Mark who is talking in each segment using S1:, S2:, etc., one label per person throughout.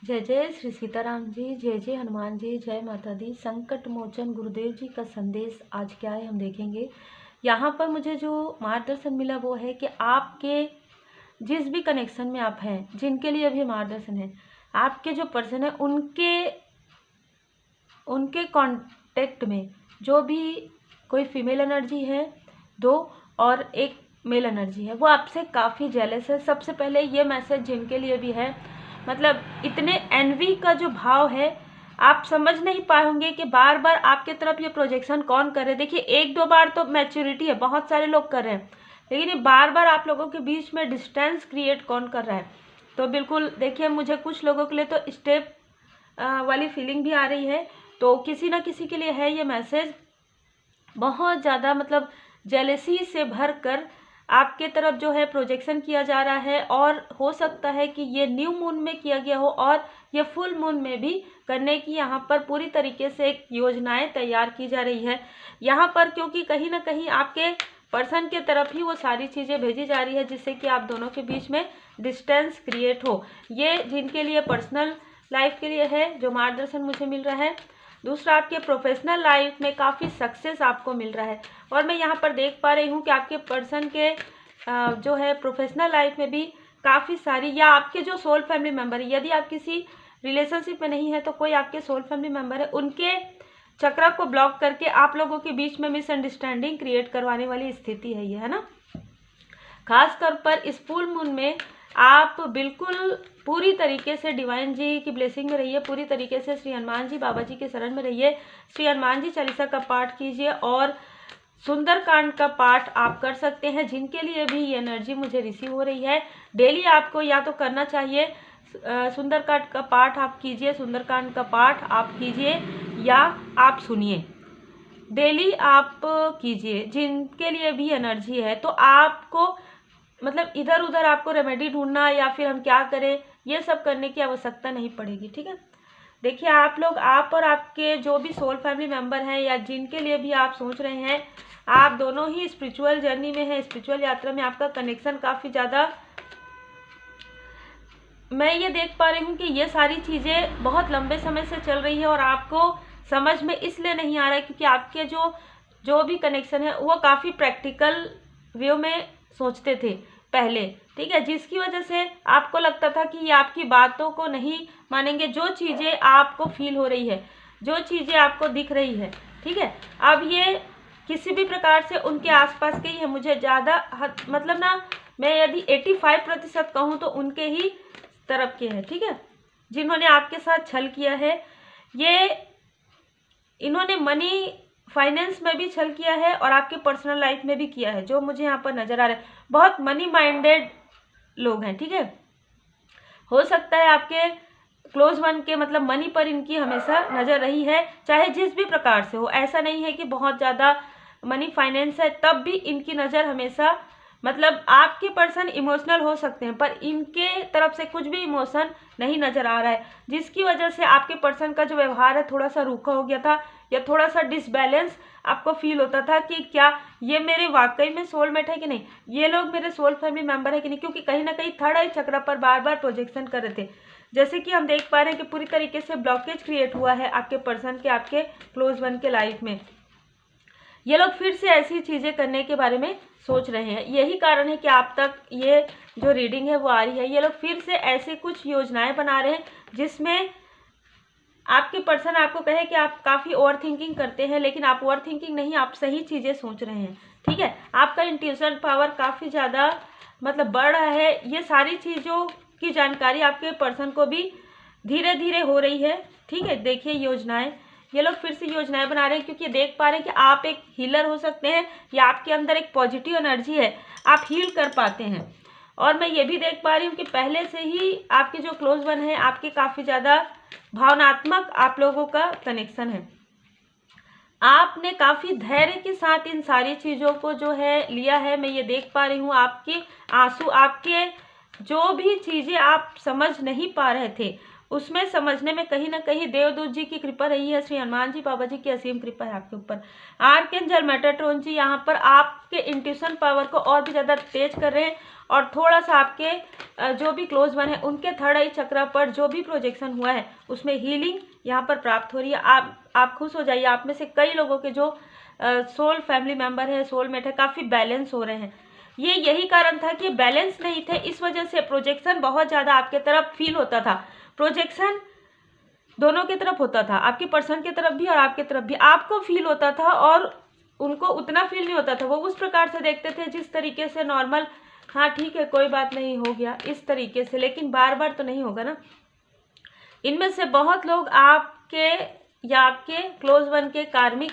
S1: जय जय श्री सीताराम जी, जय जय हनुमान जी, जय माता दी। संकट मोचन गुरुदेव जी का संदेश आज क्या है हम देखेंगे। यहाँ पर मुझे जो मार्गदर्शन मिला वो है कि आपके जिस भी कनेक्शन में आप हैं, जिनके लिए अभी मार्गदर्शन है, आपके जो पर्सन है उनके कांटेक्ट में जो भी कोई फीमेल एनर्जी है 2 और एक मेल एनर्जी है, वो आपसे काफ़ी जेलस है। सबसे पहले ये मैसेज जिनके लिए भी है, मतलब इतने एनवी का जो भाव है, आप समझ नहीं पाए होंगे कि बार बार आपके तरफ ये प्रोजेक्शन कौन कर रहे हैं। देखिए 1-2 बार तो मैच्योरिटी है, बहुत सारे लोग कर रहे हैं, लेकिन ये बार बार आप लोगों के बीच में डिस्टेंस क्रिएट कौन कर रहा है। तो बिल्कुल देखिए, मुझे कुछ लोगों के लिए तो स्टेप वाली फीलिंग भी आ रही है, तो किसी ना किसी के लिए है ये मैसेज। बहुत ज़्यादा मतलब जेलेसी से भर कर आपके तरफ जो है प्रोजेक्शन किया जा रहा है, और हो सकता है कि ये न्यू मून में किया गया हो और ये फुल मून में भी करने की यहाँ पर पूरी तरीके से एक योजनाएं तैयार की जा रही है यहाँ पर, क्योंकि कहीं ना कहीं आपके पर्सन के तरफ ही वो सारी चीज़ें भेजी जा रही है, जिससे कि आप दोनों के बीच में डिस्टेंस क्रिएट हो। ये जिनके लिए पर्सनल लाइफ के लिए है जो मार्गदर्शन मुझे मिल रहा है। दूसरा, आपके प्रोफेशनल लाइफ में काफ़ी सक्सेस आपको मिल रहा है, और मैं यहाँ पर देख पा रही हूँ कि आपके पर्सन के जो है प्रोफेशनल लाइफ में भी काफ़ी सारी, या आपके जो सोल फैमिली मेम्बर है, यदि आप किसी रिलेशनशिप में नहीं है तो कोई आपके सोल फैमिली मेम्बर है, उनके चक्र को ब्लॉक करके आप लोगों के बीच में मिसअंडरस्टैंडिंग क्रिएट करवाने वाली स्थिति है ये, है ना। खास तौर पर इस फुल मून में आप बिल्कुल पूरी तरीके से डिवाइन जी की ब्लेसिंग में रहिए, पूरी तरीके से श्री हनुमान जी बाबा जी के शरण में रहिए। श्री हनुमान जी चालीसा का पाठ कीजिए और सुंदरकांड का पाठ आप कर सकते हैं। जिनके लिए भी ये एनर्जी मुझे रिसीव हो रही है, डेली आपको या तो करना चाहिए सुंदरकांड का पाठ आप कीजिए, सुंदरकांड का पाठ आप कीजिए, या आप सुनिए, डेली आप कीजिए। जिनके लिए भी एनर्जी है, तो आपको मतलब इधर उधर आपको रेमेडी ढूंढना या फिर हम क्या करें, ये सब करने की आवश्यकता नहीं पड़ेगी, ठीक है। देखिए आप लोग, आप और आपके जो भी सोल फैमिली मेंबर हैं या जिनके लिए भी आप सोच रहे हैं, आप दोनों ही स्पिरिचुअल जर्नी में हैं, स्पिरिचुअल यात्रा में आपका कनेक्शन काफ़ी ज़्यादा, मैं ये देख पा रही हूँ कि ये सारी चीज़ें बहुत लंबे समय से चल रही है और आपको समझ में इसलिए नहीं आ रहा है क्योंकि आपके जो भी कनेक्शन है वो काफ़ी प्रैक्टिकल वे में सोचते थे पहले, ठीक है, जिसकी वजह से आपको लगता था कि ये आपकी बातों को नहीं मानेंगे। जो चीज़ें आपको फील हो रही है, जो चीज़ें आपको दिख रही है, ठीक है, अब ये किसी भी प्रकार से उनके आसपास के ही है। मुझे ज़्यादा मतलब ना, मैं यदि 85% कहूँ तो उनके ही तरफ के हैं, ठीक है, जिन्होंने आपके साथ छल किया है। ये इन्होंने मनी फाइनेंस में भी छल किया है और आपके पर्सनल लाइफ में भी किया है, जो मुझे यहाँ पर नजर आ रहा है। बहुत मनी माइंडेड लोग हैं, ठीक है। हो सकता है आपके क्लोज वन के मतलब मनी पर इनकी हमेशा नजर रही है, चाहे जिस भी प्रकार से हो। ऐसा नहीं है कि बहुत ज़्यादा मनी फाइनेंस है तब भी इनकी नज़र हमेशा, मतलब आपके पर्सन इमोशनल हो सकते हैं पर इनके तरफ से कुछ भी इमोशन नहीं नज़र आ रहा है, जिसकी वजह से आपके पर्सन का जो व्यवहार है थोड़ा सा रूखा हो गया था, या थोड़ा सा डिसबैलेंस आपको फील होता था कि क्या ये मेरे वाकई में सोलमेट है कि नहीं, ये लोग मेरे सोल फैमिली मेंबर है कि नहीं, क्योंकि कहीं ना कहीं थर्ड आई चक्र पर बार बार प्रोजेक्शन कर रहे थे। जैसे कि हम देख पा रहे हैं कि पूरी तरीके से ब्लॉकेज क्रिएट हुआ है आपके पर्सन के, आपके क्लोज वन के लाइफ में। ये लोग फिर से ऐसी चीज़ें करने के बारे में सोच रहे हैं। यही कारण है कि आप तक ये जो रीडिंग है वो आ रही है। ये लोग फिर से ऐसे कुछ योजनाएं बना रहे हैं जिसमें आपके पर्सन आपको कहे कि आप काफ़ी ओवर थिंकिंग करते हैं, लेकिन आप ओवर थिंकिंग नहीं, आप सही चीज़ें सोच रहे हैं, ठीक है। आपका इंट्यूशन पावर काफ़ी ज़्यादा मतलब बढ़ रहा है। ये सारी चीज़ों की जानकारी आपके पर्सन को भी धीरे धीरे हो रही है, ठीक है। देखिए योजनाएं, ये लोग फिर से योजनाएं बना रहे हैं क्योंकि देख पा रहे हैं कि आप एक हीलर हो सकते हैं, या आपके अंदर एक पॉजिटिव एनर्जी है, आप हील कर पाते हैं। और मैं ये भी देख पा रही हूँ कि पहले से ही आपके जो क्लोज वन है, आपके काफ़ी ज़्यादा भावनात्मक आप लोगों का कनेक्शन है। आपने काफ़ी धैर्य के साथ इन सारी चीज़ों को जो है लिया है। मैं ये देख पा रही हूँ आपके आंसू, आपके जो भी चीज़ें आप समझ नहीं पा रहे थे उसमें समझने में कहीं ना कहीं देवदूत जी की कृपा रही है, श्री हनुमान जी बाबा जी की असीम कृपा है आपके ऊपर। आर्कएंजल मेटाट्रॉन जी यहाँ पर आपके इंट्यूशन पावर को और भी ज़्यादा तेज कर रहे हैं और थोड़ा सा आपके जो भी क्लोज वन है उनके थर्ड आई चक्र पर जो भी प्रोजेक्शन हुआ है उसमें हीलिंग यहाँ पर प्राप्त हो रही है। आप खुश हो जाइए, आप में से कई लोगों के जो सोल फैमिली मेंबर है, सोलमेट है, काफ़ी बैलेंस हो रहे हैं। ये यही कारण था कि बैलेंस नहीं थे, इस वजह से प्रोजेक्शन बहुत ज़्यादा आपके तरफ फील होता था। प्रोजेक्शन दोनों की तरफ होता था, आपके पर्सन की तरफ भी और आपके तरफ भी। आपको फील होता था और उनको उतना फील नहीं होता था। वो उस प्रकार से देखते थे जिस तरीके से नॉर्मल, हाँ ठीक है कोई बात नहीं, हो गया, इस तरीके से। लेकिन बार बार तो नहीं होगा ना। इनमें से बहुत लोग आपके या आपके क्लोज वन के कार्मिक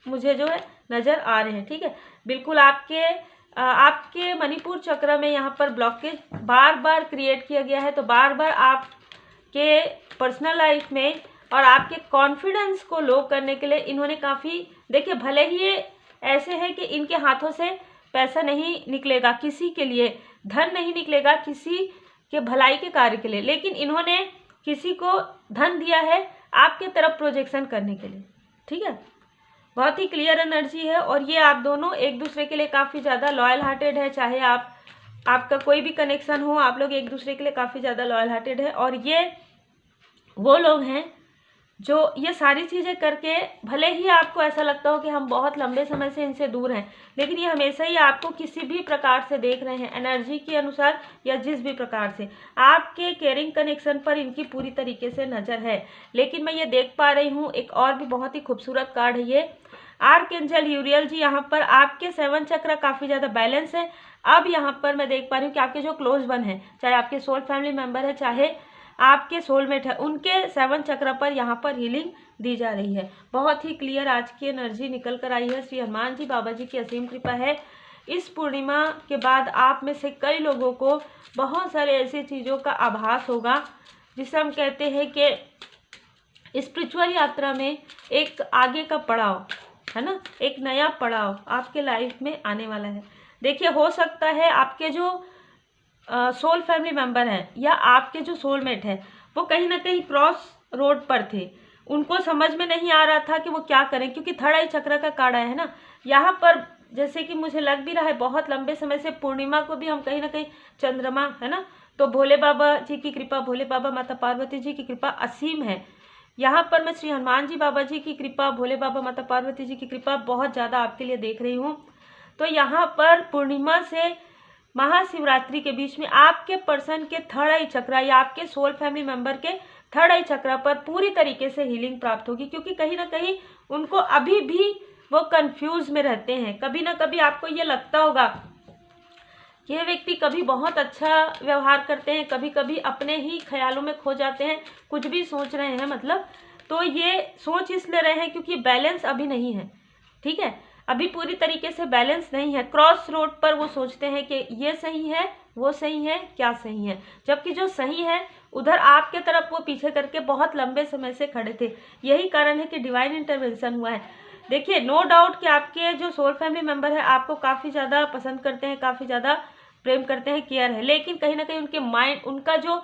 S1: मुझे जो है नज़र आ रहे हैं। ठीक है, बिल्कुल आपके मणिपुर चक्र में यहाँ पर ब्लॉकेज बार बार क्रिएट किया गया है। तो बार बार आपके पर्सनल लाइफ में और आपके कॉन्फिडेंस को लो करने के लिए इन्होंने काफ़ी, देखिए भले ही ये ऐसे है कि इनके हाथों से पैसा नहीं निकलेगा किसी के लिए, धन नहीं निकलेगा किसी के भलाई के कार्य के लिए, लेकिन इन्होंने किसी को धन दिया है आपके तरफ प्रोजेक्शन करने के लिए। ठीक है, बहुत ही क्लियर एनर्जी है और ये आप दोनों एक दूसरे के लिए काफ़ी ज़्यादा लॉयल हार्टेड है। चाहे आपका कोई भी कनेक्शन हो, आप लोग एक दूसरे के लिए काफ़ी ज़्यादा लॉयल हार्टेड है। और ये वो लोग हैं जो ये सारी चीज़ें करके, भले ही आपको ऐसा लगता हो कि हम बहुत लंबे समय से इनसे दूर हैं, लेकिन ये हमेशा ही आपको किसी भी प्रकार से देख रहे हैं, एनर्जी के अनुसार या जिस भी प्रकार से आपके केयरिंग कनेक्शन पर इनकी पूरी तरीके से नज़र है। लेकिन मैं ये देख पा रही हूँ एक और भी बहुत ही खूबसूरत कार्ड है ये आर्कएंजल यूरियल जी। यहाँ पर आपके 7 चक्र काफ़ी ज़्यादा बैलेंस है। अब यहाँ पर मैं देख पा रही हूँ कि आपके जो क्लोज वन है, चाहे आपके सोल फैमिली मेम्बर है, चाहे आपके सोलमेट है, उनके 7 चक्र पर यहाँ पर हीलिंग दी जा रही है। बहुत ही क्लियर आज की एनर्जी निकल कर आई है। श्री हनुमान जी बाबा जी की असीम कृपा है। इस पूर्णिमा के बाद आप में से कई लोगों को बहुत सारे ऐसी चीज़ों का आभास होगा जिसे हम कहते हैं कि स्पिरिचुअल यात्रा में एक आगे का पड़ाव है ना, एक नया पड़ाव आपके लाइफ में आने वाला है। देखिए, हो सकता है आपके जो सोल फैमिली मेंबर हैं या आपके जो सोलमेट हैं वो कहीं ना कहीं क्रॉस रोड पर थे, उनको समझ में नहीं आ रहा था कि वो क्या करें, क्योंकि थर्ड आई चक्र का कार्ड है ना यहाँ पर। जैसे कि मुझे लग भी रहा है बहुत लंबे समय से पूर्णिमा को भी हम कहीं ना कहीं चंद्रमा है ना, तो भोले बाबा जी की कृपा, भोले बाबा माता पार्वती जी की कृपा असीम है। यहाँ पर मैं श्री हनुमान जी बाबा जी की कृपा, भोले बाबा माता पार्वती जी की कृपा बहुत ज़्यादा आपके लिए देख रही हूँ। तो यहाँ पर पूर्णिमा से महाशिवरात्रि के बीच में आपके पर्सन के थर्ड आई चक्र या आपके सोल फैमिली मेंबर के थर्ड आई चक्र पर पूरी तरीके से हीलिंग प्राप्त होगी, क्योंकि कहीं ना कहीं उनको अभी भी वो कंफ्यूज में रहते हैं। कभी ना कभी आपको ये लगता होगा कि ये व्यक्ति कभी बहुत अच्छा व्यवहार करते हैं, कभी कभी अपने ही ख्यालों में खो जाते हैं, कुछ भी सोच रहे हैं मतलब। तो ये सोच इसलिए रहे हैं क्योंकि बैलेंस अभी नहीं है। ठीक है, अभी पूरी तरीके से बैलेंस नहीं है। क्रॉस रोड पर वो सोचते हैं कि ये सही है, वो सही है, क्या सही है, जबकि जो सही है उधर आपके तरफ वो पीछे करके बहुत लंबे समय से खड़े थे। यही कारण है कि डिवाइन इंटरवेंशन हुआ है। देखिए, नो डाउट कि आपके जो सोल फैमिली मेंबर है आपको काफ़ी ज़्यादा पसंद करते हैं, काफ़ी ज़्यादा प्रेम करते हैं, केयर है, लेकिन कहीं ना कहीं उनके माइंड, उनका जो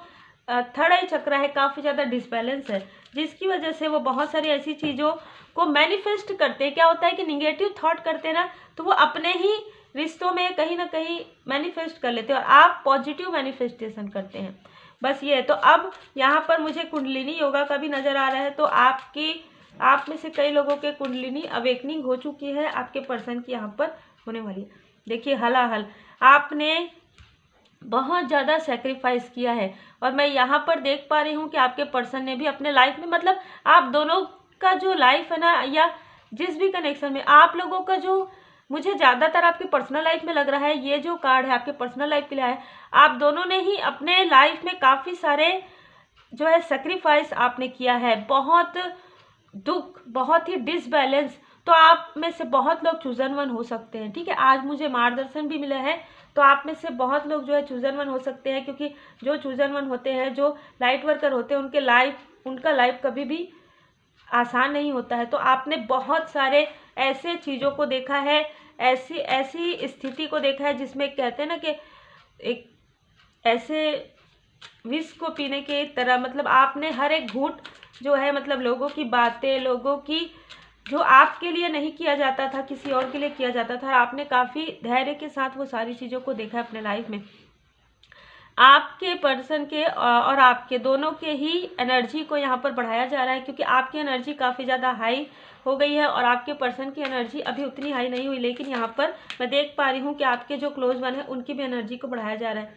S1: थर्ड आई चक्र है काफ़ी ज़्यादा डिसबैलेंस है, जिसकी वजह से वो बहुत सारी ऐसी चीज़ों को मैनिफेस्ट करते हैं। क्या होता है कि निगेटिव थॉट करते हैं ना, तो वो अपने ही रिश्तों में कहीं ना कहीं मैनिफेस्ट कर लेते हैं और आप पॉजिटिव मैनिफेस्टेशन करते हैं। बस ये है। तो अब यहाँ पर मुझे कुंडलिनी योगा का भी नज़र आ रहा है। तो आप में से कई लोगों के कुंडलिनी अवेकनिंग हो चुकी है, आपके पर्सन की यहाँ पर होने वाली है। देखिए, हलाहल आपने बहुत ज़्यादा सेक्रीफाइस किया है और मैं यहाँ पर देख पा रही हूँ कि आपके पर्सन ने भी अपने लाइफ में, मतलब आप दोनों का जो लाइफ है ना, या जिस भी कनेक्शन में आप लोगों का जो, मुझे ज़्यादातर आपके पर्सनल लाइफ में लग रहा है, ये जो कार्ड है आपके पर्सनल लाइफ के लिए है, आप दोनों ने ही अपने लाइफ में काफ़ी सारे जो है सेक्रीफाइस आपने किया है, बहुत दुख, बहुत ही डिसबैलेंस। तो आप में से बहुत लोग चूजन वन हो सकते हैं। ठीक है, आज मुझे मार्गदर्शन भी मिला है, तो आप में से बहुत लोग जो है चूजन वन हो सकते हैं, क्योंकि जो चूजन वन होते हैं, जो लाइट वर्कर होते हैं, उनका लाइफ कभी भी आसान नहीं होता है। तो आपने बहुत सारे ऐसे चीज़ों को देखा है, ऐसी स्थिति को देखा है जिसमें कहते हैं ना कि एक ऐसे विष को पीने की तरह, मतलब आपने हर एक घूंट जो है, मतलब लोगों की बातें, लोगों की जो आपके लिए नहीं किया जाता था किसी और के लिए किया जाता था, आपने काफ़ी धैर्य के साथ वो सारी चीज़ों को देखा है अपने लाइफ में। आपके पर्सन के और आपके दोनों के ही एनर्जी को यहाँ पर बढ़ाया जा रहा है, क्योंकि आपकी एनर्जी काफ़ी ज़्यादा हाई हो गई है और आपके पर्सन की एनर्जी अभी उतनी हाई नहीं हुई, लेकिन यहाँ पर मैं देख पा रही हूँ कि आपके जो क्लोज वन है उनकी भी एनर्जी को बढ़ाया जा रहा है।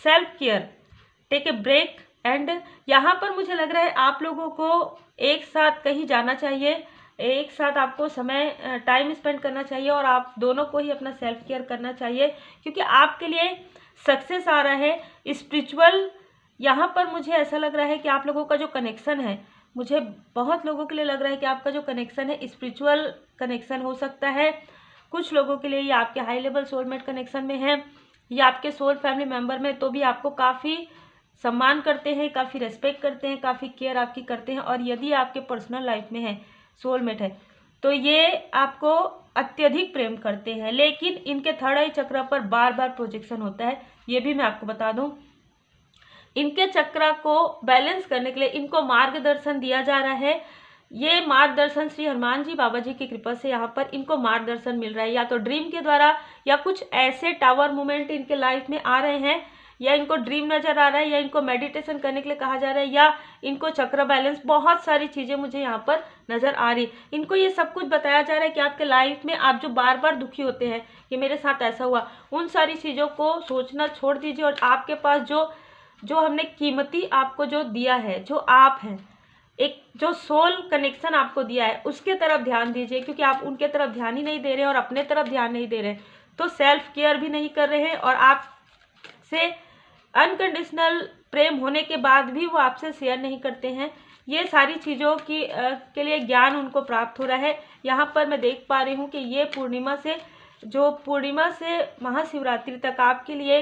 S1: Self care, take a break, and यहाँ पर मुझे लग रहा है आप लोगों को एक साथ कहीं जाना चाहिए, एक साथ आपको समय टाइम स्पेंड करना चाहिए और आप दोनों को ही अपना सेल्फ केयर करना चाहिए, क्योंकि आपके लिए सक्सेस आ रहा है। स्पिरिचुअल यहाँ पर मुझे ऐसा लग रहा है कि आप लोगों का जो कनेक्शन है, मुझे बहुत लोगों के लिए लग रहा है कि आपका जो कनेक्शन है स्पिरिचुअल कनेक्शन हो सकता है। कुछ लोगों के लिए ये आपके हाई लेवल सोलमेट कनेक्शन में है, या आपके सोल फैमिली मेम्बर में तो भी आपको काफ़ी सम्मान करते हैं, काफ़ी रेस्पेक्ट करते हैं, काफ़ी केयर आपकी करते हैं। और यदि आपके पर्सनल लाइफ में है, सोलमेट है, तो ये आपको अत्यधिक प्रेम करते हैं, लेकिन इनके थर्ड आई चक्र पर बार बार प्रोजेक्शन होता है। ये भी मैं आपको बता दूं, इनके चक्र को बैलेंस करने के लिए इनको मार्गदर्शन दिया जा रहा है। ये मार्गदर्शन श्री हनुमान जी बाबा जी की कृपा से यहाँ पर इनको मार्गदर्शन मिल रहा है, या तो ड्रीम के द्वारा, या कुछ ऐसे टावर मोमेंट इनके लाइफ में आ रहे हैं, या इनको ड्रीम नजर आ रहा है, या इनको मेडिटेशन करने के लिए कहा जा रहा है, या इनको चक्र बैलेंस, बहुत सारी चीज़ें मुझे यहाँ पर नज़र आ रही। इनको ये सब कुछ बताया जा रहा है कि आपके लाइफ में आप जो बार बार दुखी होते हैं कि मेरे साथ ऐसा हुआ, उन सारी चीज़ों को सोचना छोड़ दीजिए और आपके पास जो हमने कीमती आपको जो दिया है, जो आप हैं, एक जो सोल कनेक्शन आपको दिया है, उसके तरफ ध्यान दीजिए, क्योंकि आप उनके तरफ ध्यान ही नहीं दे रहे और अपने तरफ ध्यान नहीं दे रहे, तो सेल्फ केयर भी नहीं कर रहे हैं और आपसे अनकंडीशनल प्रेम होने के बाद भी वो आपसे शेयर नहीं करते हैं। ये सारी चीज़ों के लिए ज्ञान उनको प्राप्त हो रहा है। यहाँ पर मैं देख पा रही हूँ कि ये पूर्णिमा से महाशिवरात्रि तक आपके लिए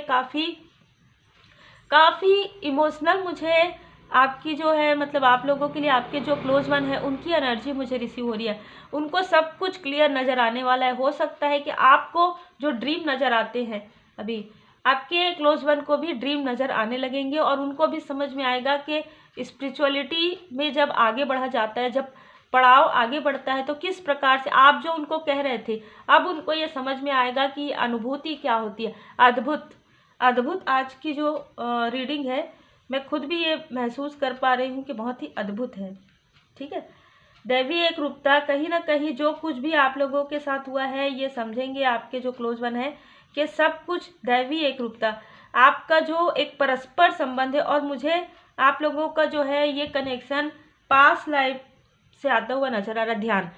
S1: काफ़ी इमोशनल मुझे आपकी जो है, मतलब आप लोगों के लिए आपके जो क्लोज वन है उनकी एनर्जी मुझे रिसीव हो रही है। उनको सब कुछ क्लियर नज़र आने वाला है। हो सकता है कि आपको जो ड्रीम नज़र आते हैं, अभी आपके क्लोज वन को भी ड्रीम नज़र आने लगेंगे और उनको भी समझ में आएगा कि स्पिरिचुअलिटी में जब आगे बढ़ा जाता है, जब पड़ाव आगे बढ़ता है, तो किस प्रकार से आप जो उनको कह रहे थे, अब उनको ये समझ में आएगा कि अनुभूति क्या होती है। अद्भुत आज की जो रीडिंग है, मैं खुद भी ये महसूस कर पा रही हूँ कि बहुत ही अद्भुत है। ठीक है, दैवी एक रूपता, कहीं ना कहीं जो कुछ भी आप लोगों के साथ हुआ है, ये समझेंगे आपके जो क्लोज वन है कि सब कुछ दैवी एक रूपता, आपका जो एक परस्पर संबंध है, और मुझे आप लोगों का जो है ये कनेक्शन पास्ट लाइफ से आता हुआ नजर आ रहा है। ध्यान,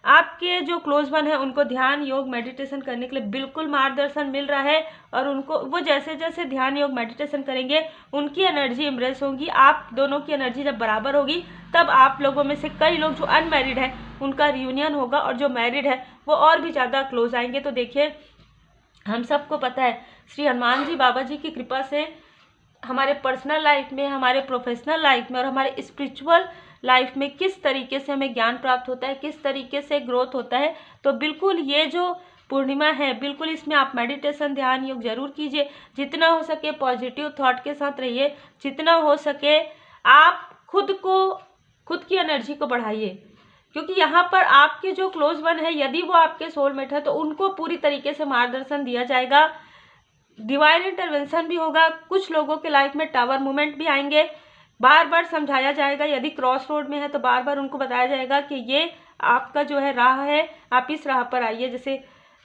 S1: आपके जो क्लोज वन है उनको ध्यान योग मेडिटेशन करने के लिए बिल्कुल मार्गदर्शन मिल रहा है, और उनको वो जैसे जैसे ध्यान योग मेडिटेशन करेंगे उनकी एनर्जी इम्प्रेस होगी। आप दोनों की एनर्जी जब बराबर होगी, तब आप लोगों में से कई लोग जो अनमैरिड है उनका रियूनियन होगा, और जो मैरिड है वो और भी ज़्यादा क्लोज आएंगे। तो देखिए, हम सबको पता है श्री हनुमान जी बाबा जी की कृपा से हमारे पर्सनल लाइफ में, हमारे प्रोफेशनल लाइफ में और हमारे स्पिरिचुअल लाइफ में किस तरीके से हमें ज्ञान प्राप्त होता है, किस तरीके से ग्रोथ होता है। तो बिल्कुल ये जो पूर्णिमा है, बिल्कुल इसमें आप मेडिटेशन, ध्यान, योग जरूर कीजिए। जितना हो सके पॉजिटिव थॉट के साथ रहिए, जितना हो सके आप खुद की एनर्जी को बढ़ाइए, क्योंकि यहाँ पर आपके जो क्लोज वन है, यदि वो आपके सोलमेट है, तो उनको पूरी तरीके से मार्गदर्शन दिया जाएगा, डिवाइन इंटरवेंशन भी होगा। कुछ लोगों के लाइफ में टावर मूवमेंट भी आएंगे, बार बार समझाया जाएगा। यदि क्रॉस रोड में है तो बार बार उनको बताया जाएगा कि ये आपका जो है राह है, आप इस राह पर आइए।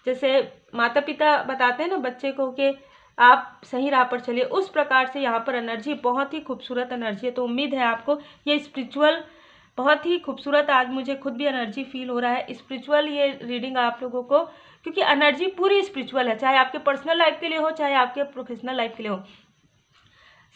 S1: जैसे माता पिता बताते हैं ना बच्चे को कि आप सही राह पर चलिए, उस प्रकार से यहाँ पर एनर्जी बहुत ही खूबसूरत एनर्जी है। तो उम्मीद है आपको ये स्पिरिचुअल बहुत ही खूबसूरत, आज मुझे खुद भी एनर्जी फील हो रहा है स्पिरिचुअल ये रीडिंग आप लोगों को, क्योंकि एनर्जी पूरी स्पिरिचुअल है, चाहे आपके पर्सनल लाइफ के लिए हो, चाहे आपके प्रोफेशनल लाइफ के लिए हो,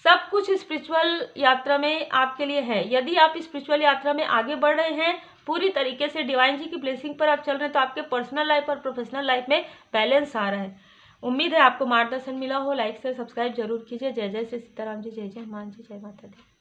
S1: सब कुछ स्पिरिचुअल यात्रा में आपके लिए है। यदि आप स्पिरिचुअल यात्रा में आगे बढ़ रहे हैं, पूरी तरीके से डिवाइन जी की ब्लेसिंग पर आप चल रहे हैं, तो आपके पर्सनल लाइफ और प्रोफेशनल लाइफ में बैलेंस आ रहा है। उम्मीद है आपको मार्गदर्शन मिला हो। लाइक से सब्सक्राइब जरूर कीजिए। जय जय श्री सीताराम जी, जय जय हनुमान जी, जय माता दी।